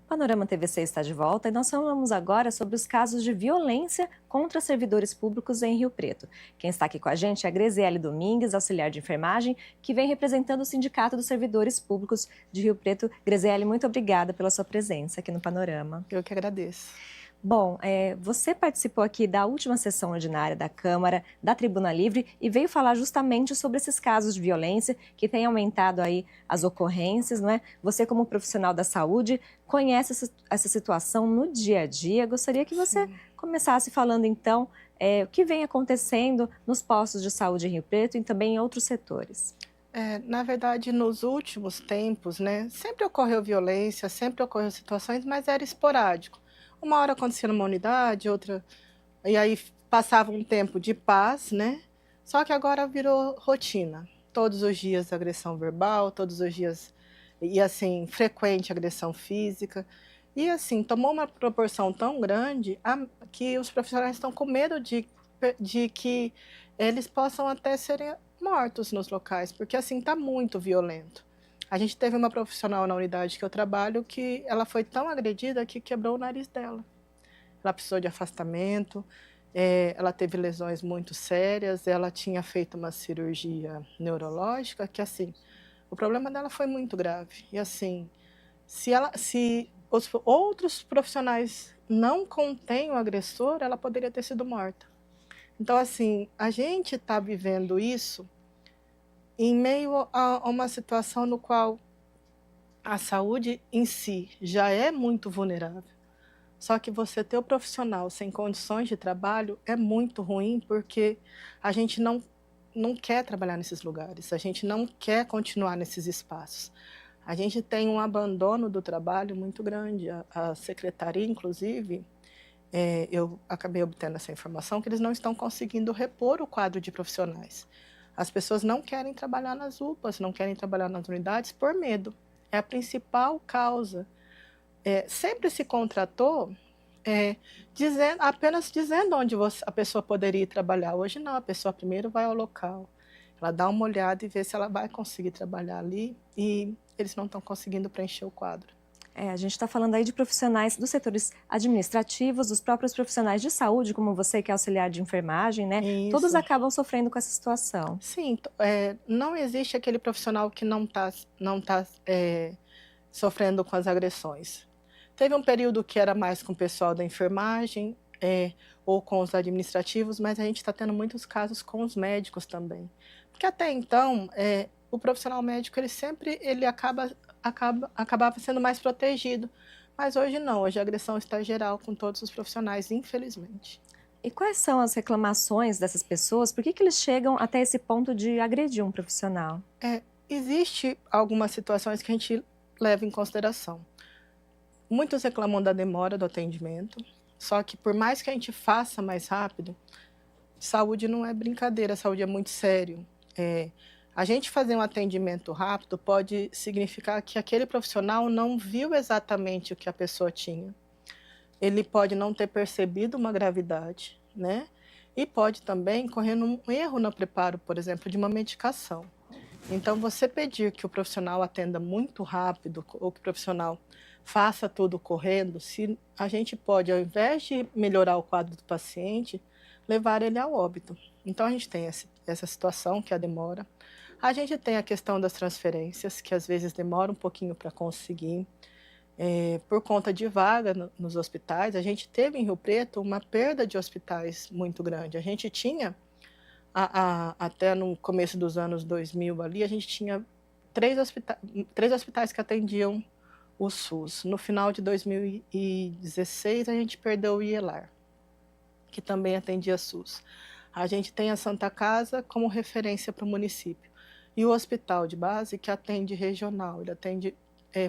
Panorama TVC está de volta e nós falamos agora sobre os casos de violência contra servidores públicos em Rio Preto. Quem está aqui com a gente é a Graziele Domingues, auxiliar de enfermagem, que vem representando o Sindicato dos Servidores Públicos de Rio Preto. Graziele, muito obrigada pela sua presença aqui no Panorama. Eu que agradeço. Bom, você participou aqui da última sessão ordinária da Câmara, da Tribuna Livre, e veio falar justamente sobre esses casos de violência que têm aumentado aí as ocorrências, não é? Você, como profissional da saúde, conhece essa situação no dia a dia. Gostaria que você Sim. começasse falando, então, o que vem acontecendo nos postos de saúde em Rio Preto e também em outros setores. Na verdade, nos últimos tempos, né, sempre ocorreu violência, sempre ocorreu situações, mas era esporádico. Uma hora acontecia numa unidade, outra, e aí passava um tempo de paz, né? Só que agora virou rotina. Todos os dias agressão verbal, todos os dias, e assim, frequente agressão física. E assim, tomou uma proporção tão grande que os profissionais estão com medo de que eles possam até serem mortos nos locais, porque assim está muito violento. A gente teve uma profissional na unidade que eu trabalho que ela foi tão agredida que quebrou o nariz dela. Ela precisou de afastamento, ela teve lesões muito sérias, ela tinha feito uma cirurgia neurológica que assim, o problema dela foi muito grave. E assim, se os outros profissionais não contêm o agressor, ela poderia ter sido morta. Então assim, a gente está vivendo isso em meio a uma situação no qual a saúde em si já é muito vulnerável. Só que você ter o profissional sem condições de trabalho é muito ruim, porque a gente não quer trabalhar nesses lugares, a gente não quer continuar nesses espaços. A gente tem um abandono do trabalho muito grande. A secretaria, inclusive, eu acabei obtendo essa informação, que eles não estão conseguindo repor o quadro de profissionais. As pessoas não querem trabalhar nas UPAs, não querem trabalhar nas unidades por medo. É a principal causa. Sempre se contratou apenas dizendo onde a pessoa poderia ir trabalhar. Hoje não, a pessoa primeiro vai ao local, ela dá uma olhada e vê se ela vai conseguir trabalhar ali, e eles não estão conseguindo preencher o quadro. A gente está falando aí de profissionais dos setores administrativos, dos próprios profissionais de saúde, como você que é auxiliar de enfermagem, né? Todos Isso. acabam sofrendo com essa situação. Sim, não existe aquele profissional que não tá sofrendo com as agressões. Teve um período que era mais com o pessoal da enfermagem, ou com os administrativos, mas a gente está tendo muitos casos com os médicos também. Porque até então, o profissional médico, ele acabava sendo mais protegido. Mas hoje não, hoje a agressão está geral com todos os profissionais, infelizmente. E quais são as reclamações dessas pessoas? Por que eles chegam até esse ponto de agredir um profissional? Existe algumas situações que a gente leva em consideração. Muitos reclamam da demora do atendimento, só que por mais que a gente faça mais rápido, saúde não é brincadeira, saúde é muito sério. A gente fazer um atendimento rápido pode significar que aquele profissional não viu exatamente o que a pessoa tinha. Ele pode não ter percebido uma gravidade, né? E pode também correr um erro no preparo, por exemplo, de uma medicação. Então, você pedir que o profissional atenda muito rápido, ou que o profissional faça tudo correndo, se a gente pode, ao invés de melhorar o quadro do paciente, levar ele ao óbito. Então, a gente tem essa situação, que é a demora. A gente tem a questão das transferências, que às vezes demora um pouquinho para conseguir. Por conta de vaga nos hospitais, a gente teve em Rio Preto uma perda de hospitais muito grande. A gente tinha até no começo dos anos 2000 ali, a gente tinha três hospitais que atendiam o SUS. No final de 2016, a gente perdeu o IELAR, que também atendia SUS. A gente tem a Santa Casa como referência para o município. E o hospital de base, que atende regional, ele atende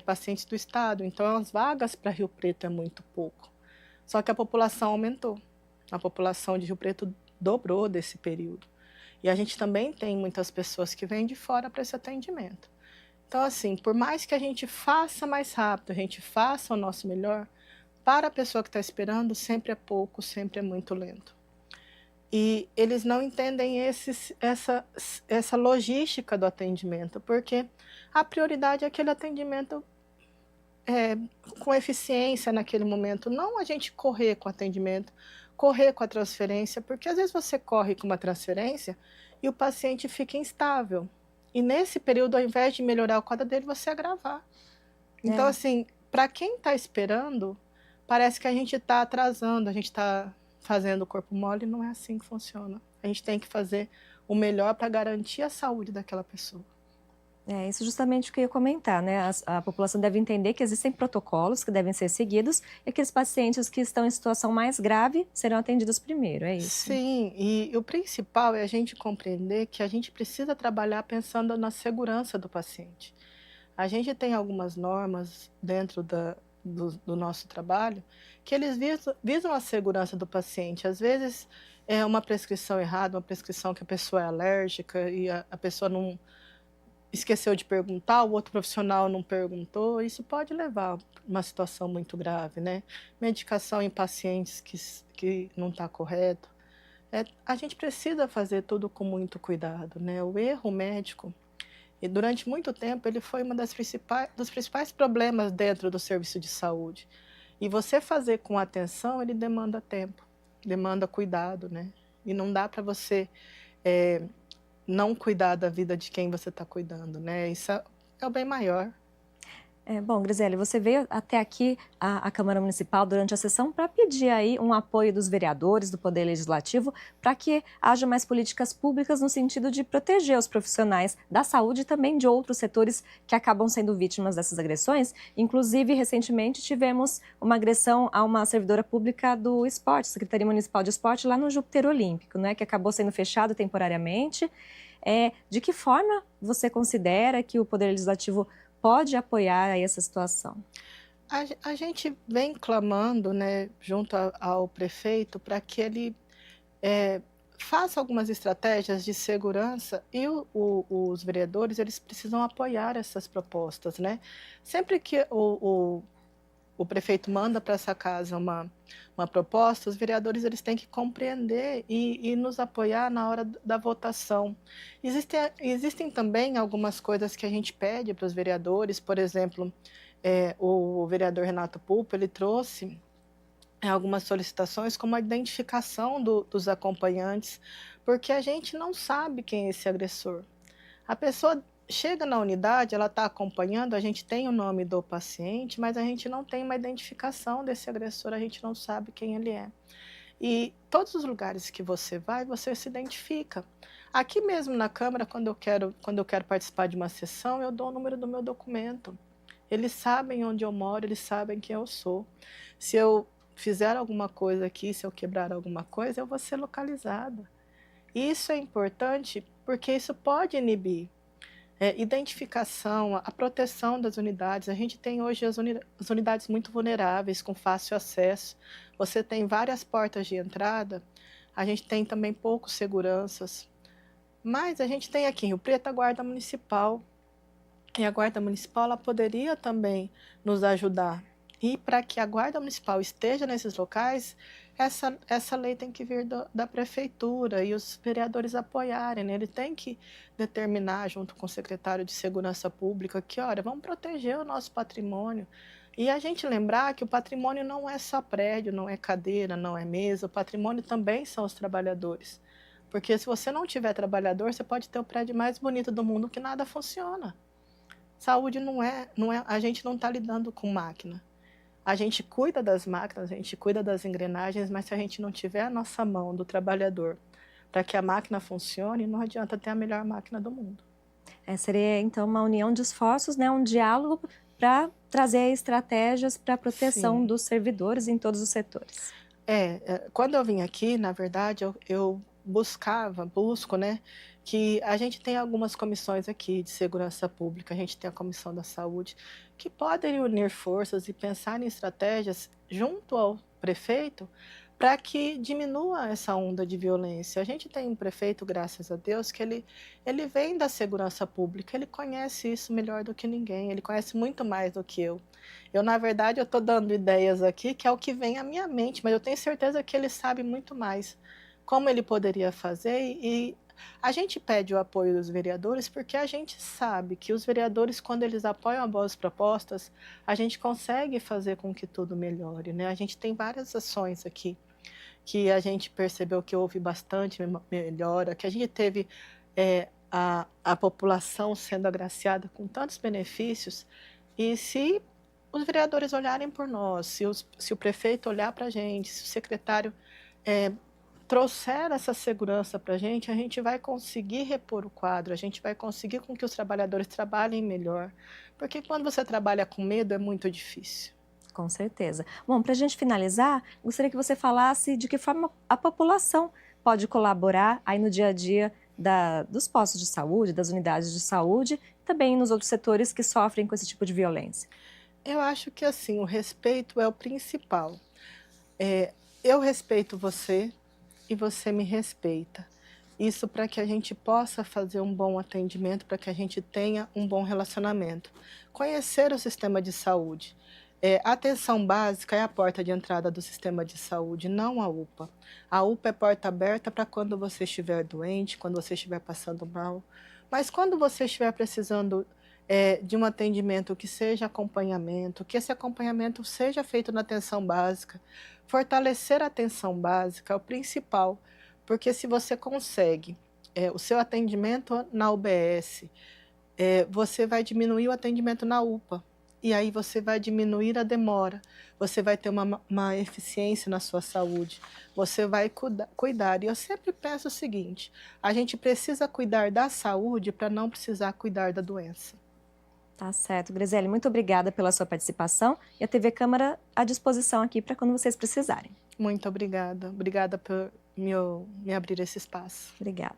pacientes do estado. Então, as vagas para Rio Preto é muito pouco. Só que a população aumentou. A população de Rio Preto dobrou desse período. E a gente também tem muitas pessoas que vêm de fora para esse atendimento. Então, assim, por mais que a gente faça mais rápido, a gente faça o nosso melhor, para a pessoa que está esperando, sempre é pouco, sempre é muito lento. E eles não entendem essa logística do atendimento, porque a prioridade é aquele atendimento com eficiência naquele momento, não a gente correr com o atendimento, correr com a transferência, porque às vezes você corre com uma transferência e o paciente fica instável. E nesse período, ao invés de melhorar o quadro dele, você agravar. Então, assim, para quem está esperando, parece que a gente está atrasando, a gente está fazendo o corpo mole, não é assim que funciona. A gente tem que fazer o melhor para garantir a saúde daquela pessoa. Isso justamente o que eu ia comentar, né? A população deve entender que existem protocolos que devem ser seguidos e que os pacientes que estão em situação mais grave serão atendidos primeiro, é isso? Sim, e o principal é a gente compreender que a gente precisa trabalhar pensando na segurança do paciente. A gente tem algumas normas dentro do nosso trabalho que eles visam a segurança do paciente. Às vezes é uma prescrição errada, uma prescrição que a pessoa é alérgica e a pessoa não esqueceu de perguntar, o outro profissional não perguntou, isso pode levar a uma situação muito grave, né? Medicação em pacientes que não está correto. A gente precisa fazer tudo com muito cuidado, né? O erro médico, e durante muito tempo, ele foi uma dos principais problemas dentro do serviço de saúde. E você fazer com atenção, ele demanda tempo, demanda cuidado, né? E não dá para você não cuidar da vida de quem você está cuidando, né? Isso é o bem maior. Bom, Griseli, você veio até aqui à Câmara Municipal durante a sessão para pedir aí um apoio dos vereadores, do Poder Legislativo, para que haja mais políticas públicas no sentido de proteger os profissionais da saúde e também de outros setores que acabam sendo vítimas dessas agressões. Inclusive, recentemente tivemos uma agressão a uma servidora pública do esporte, Secretaria Municipal de Esporte, lá no Júpiter Olímpico, né, que acabou sendo fechado temporariamente. De que forma você considera que o Poder Legislativo pode apoiar aí essa situação? A gente vem clamando, né, junto ao prefeito para que ele faça algumas estratégias de segurança e os vereadores eles precisam apoiar essas propostas, né? Sempre que o prefeito manda para essa casa uma proposta, os vereadores eles têm que compreender e nos apoiar na hora da votação. Existem também algumas coisas que a gente pede para os vereadores, por exemplo, o vereador Renato Pulpo, ele trouxe algumas solicitações como a identificação dos acompanhantes, porque a gente não sabe quem é esse agressor. A pessoa chega na unidade, ela está acompanhando, a gente tem o nome do paciente, mas a gente não tem uma identificação desse agressor, a gente não sabe quem ele é. E todos os lugares que você vai, você se identifica. Aqui mesmo na Câmara, quando eu quero participar de uma sessão, eu dou o número do meu documento. Eles sabem onde eu moro, eles sabem quem eu sou. Se eu fizer alguma coisa aqui, se eu quebrar alguma coisa, eu vou ser localizada. Isso é importante porque isso pode inibir identificação, a proteção das unidades. A gente tem hoje as unidades muito vulneráveis, com fácil acesso. Você tem várias portas de entrada, a gente tem também poucos seguranças. Mas a gente tem aqui em Rio Preto a Guarda Municipal. E a Guarda Municipal ela poderia também nos ajudar. E para que a Guarda Municipal esteja nesses locais, essa lei tem que vir da prefeitura e os vereadores apoiarem, né? Ele tem que determinar, junto com o secretário de Segurança Pública, que, olha, vamos proteger o nosso patrimônio. E a gente lembrar que o patrimônio não é só prédio, não é cadeira, não é mesa, o patrimônio também são os trabalhadores. Porque se você não tiver trabalhador, você pode ter o prédio mais bonito do mundo que nada funciona. Saúde não é, a gente não está lidando com máquina. A gente cuida das máquinas, a gente cuida das engrenagens, mas se a gente não tiver a nossa mão do trabalhador para que a máquina funcione, não adianta ter a melhor máquina do mundo. Seria, então, uma união de esforços, né, um diálogo para trazer estratégias para a proteção dos servidores em todos os setores. Quando eu vim aqui, na verdade, eu busco, né, que a gente tem algumas comissões aqui de segurança pública, a gente tem a Comissão da Saúde, que podem unir forças e pensar em estratégias junto ao prefeito para que diminua essa onda de violência. A gente tem um prefeito, graças a Deus, que ele vem da segurança pública, ele conhece isso melhor do que ninguém, ele conhece muito mais do que eu. Na verdade, eu estou dando ideias aqui, que é o que vem à minha mente, mas eu tenho certeza que ele sabe muito mais como ele poderia fazer e A gente pede o apoio dos vereadores porque a gente sabe que os vereadores, quando eles apoiam as boas propostas, a gente consegue fazer com que tudo melhore, né? A gente tem várias ações aqui que a gente percebeu que houve bastante melhora, que a gente teve a população sendo agraciada com tantos benefícios, e se os vereadores olharem por nós, se o prefeito olhar para a gente, se o secretário trouxer essa segurança para a gente vai conseguir repor o quadro, a gente vai conseguir com que os trabalhadores trabalhem melhor, porque quando você trabalha com medo é muito difícil. Com certeza. Bom, para a gente finalizar, gostaria que você falasse de que forma a população pode colaborar aí no dia a dia dos postos de saúde, das unidades de saúde, e também nos outros setores que sofrem com esse tipo de violência. Eu acho que assim, o respeito é o principal. Eu respeito você e você me respeita. Isso para que a gente possa fazer um bom atendimento, para que a gente tenha um bom relacionamento. Conhecer o sistema de saúde. A atenção básica é a porta de entrada do sistema de saúde, não a UPA. A UPA é porta aberta para quando você estiver doente, quando você estiver passando mal. Mas quando você estiver precisando de um atendimento que seja acompanhamento, que esse acompanhamento seja feito na atenção básica. Fortalecer a atenção básica é o principal, porque se você consegue o seu atendimento na UBS, você vai diminuir o atendimento na UPA. E aí você vai diminuir a demora, você vai ter uma eficiência na sua saúde, você vai cuidar. E eu sempre penso o seguinte, a gente precisa cuidar da saúde para não precisar cuidar da doença. Tá certo. Graziele, muito obrigada pela sua participação e a TV Câmara à disposição aqui para quando vocês precisarem. Muito obrigada. Obrigada por me abrir esse espaço. Obrigada.